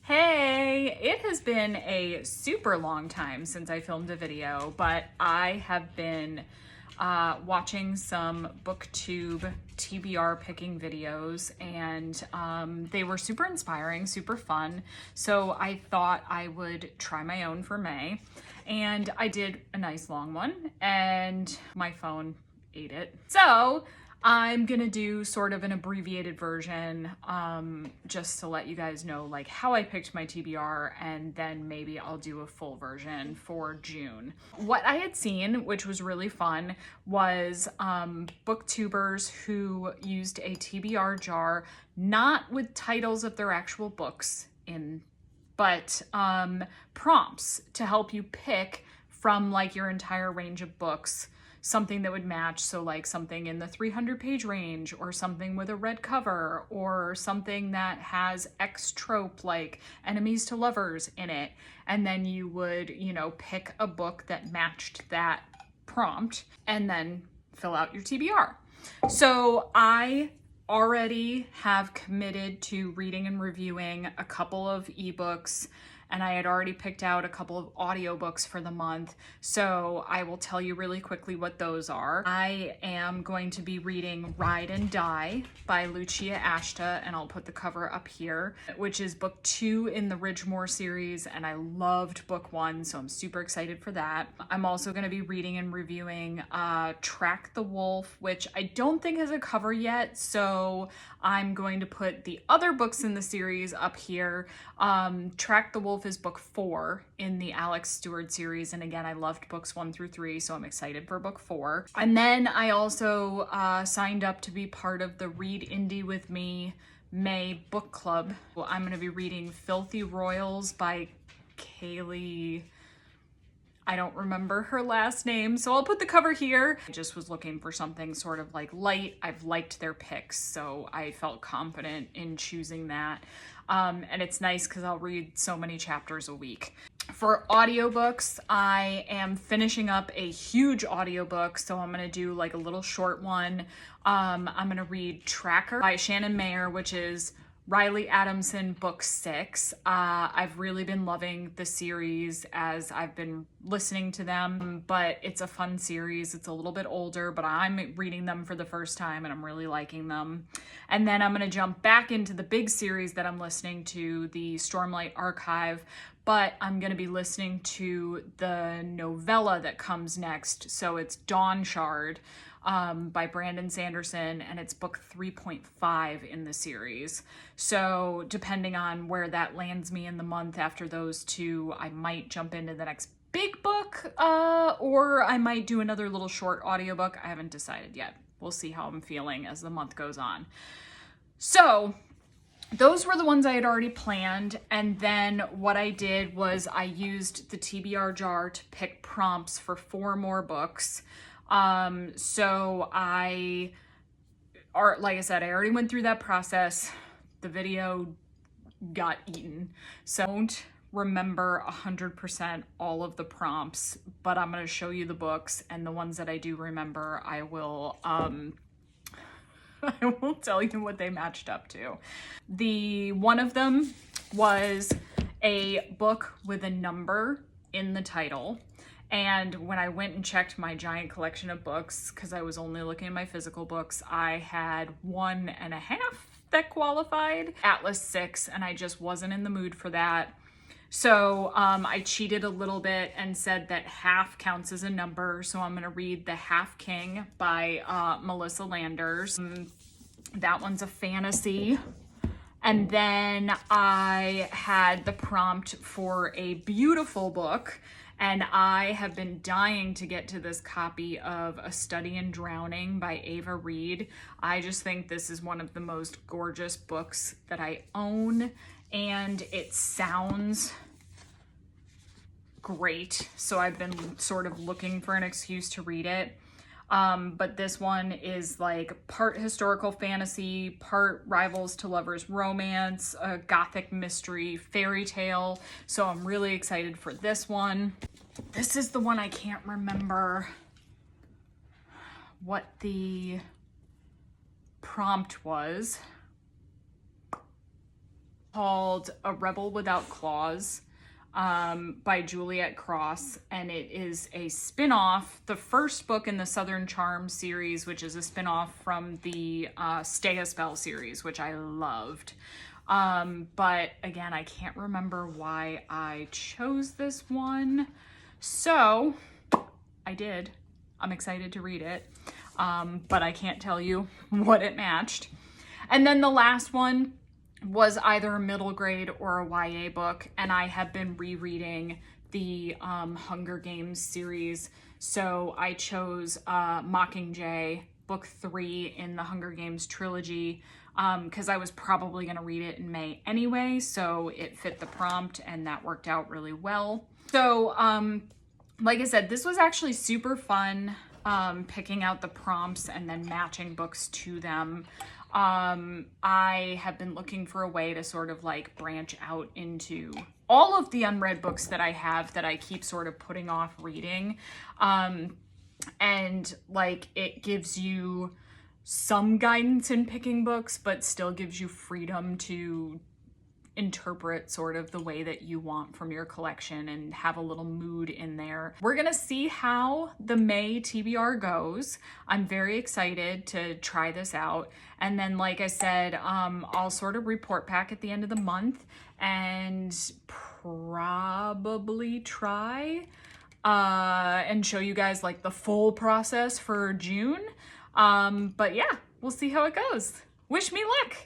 Hey, it has been a super long time since I filmed a video, but I have been watching some booktube TBR picking videos, and they were super inspiring, super fun. So I thought I would try my own for May, and I did a nice long one, and my phone ate it. So I'm gonna do sort of an abbreviated version, just to let you guys know like how I picked my TBR, and then maybe I'll do a full version for June. What I had seen, which was really fun, was booktubers who used a TBR jar, not with titles of their actual books in, but prompts to help you pick from like your entire range of books something that would match. So like something in the 300-page range, or something with a red cover, or something that has X trope like enemies to lovers in it. And then you would, pick a book that matched that prompt and then fill out your TBR. So I already have committed to reading and reviewing a couple of ebooks, and I had already picked out a couple of audiobooks for the month. So I will tell you really quickly what those are. I am going to be reading Ride and Die by Lucia Ashta, and I'll put the cover up here, which is book 2 in the Ridgemore series, and I loved book 1, so I'm super excited for that. I'm also going to be reading and reviewing Track the Wolf, which I don't think has a cover yet, so I'm going to put the other books in the series up here. Track the Wolf is book 4 in the Alex Stewart series, and again, I loved books 1 through 3, so I'm excited for book 4. And then I also signed up to be part of the Read Indie with Me May book club. Well, I'm going to be reading Filthy Royals by Kaylee. I don't remember her last name, so I'll put the cover here. I just was looking for something sort of like light. I've liked their picks, so I felt confident in choosing that. And it's nice because I'll read so many chapters a week. For audiobooks, I am finishing up a huge audiobook, so I'm gonna do like a little short one. I'm gonna read Tracker by Shannon Mayer, which is Riley Adamson book 6. I've really been loving the series as I've been listening to them, but it's a fun series. It's a little bit older, but I'm reading them for the first time and I'm really liking them. And then I'm going to jump back into the big series that I'm listening to, the Stormlight Archive, but I'm going to be listening to the novella that comes next. So it's Dawn Shard by Brandon Sanderson, and it's book 3.5 in the series. So depending on where that lands me in the month after those two, I might jump into the next big book, or I might do another little short audiobook. I haven't decided yet. We'll see how I'm feeling as the month goes on. So those were the ones I had already planned, and then what I did was I used the TBR jar to pick prompts for 4 more books. So like I said, I already went through that process. The video got eaten, so I don't remember 100% all of the prompts, but I'm going to show you the books, and the ones that I do remember, I will I will tell you what they matched up to. One of them was a book with a number in the title. And when I went and checked my giant collection of books, because I was only looking at my physical books, I had 1.5 that qualified. Atlas 6, and I just wasn't in the mood for that. So I cheated a little bit and said that half counts as a number. So I'm going to read The Half King by Melissa Landers. That one's a fantasy. And then I had the prompt for a beautiful book, and I have been dying to get to this copy of A Study in Drowning by Ava Reed. I just think this is one of the most gorgeous books that I own, and it sounds great. So I've been sort of looking for an excuse to read it. But this one is like part historical fantasy, part rivals to lovers romance, a gothic mystery, fairy tale. So I'm really excited for this one. This is the one I can't remember what the prompt was. called A Rebel Without Claws by Juliet Cross, and it is a spin-off, the first book in the Southern Charm series, which is a spin-off from the Stay a Spell series, which I loved. But again, I can't remember why I chose this one. So I did. I'm excited to read it. But I can't tell you what it matched. And then the last one was either a middle grade or a YA book, and I have been rereading the Hunger Games series. So I chose Mockingjay, book 3 in the Hunger Games trilogy, because I was probably going to read it in May anyway, so it fit the prompt, and that worked out really well. So like I said, this was actually super fun, picking out the prompts and then matching books to them. I have been looking for a way to sort of like branch out into all of the unread books that I have that I keep sort of putting off reading. And like it gives you some guidance in picking books, but still gives you freedom to interpret sort of the way that you want from your collection and have a little mood in there. We're gonna see how the May TBR goes. I'm very excited to try this out. And then, like I said, I'll sort of report back at the end of the month and probably try and show you guys like the full process for June. But yeah, we'll see how it goes. Wish me luck.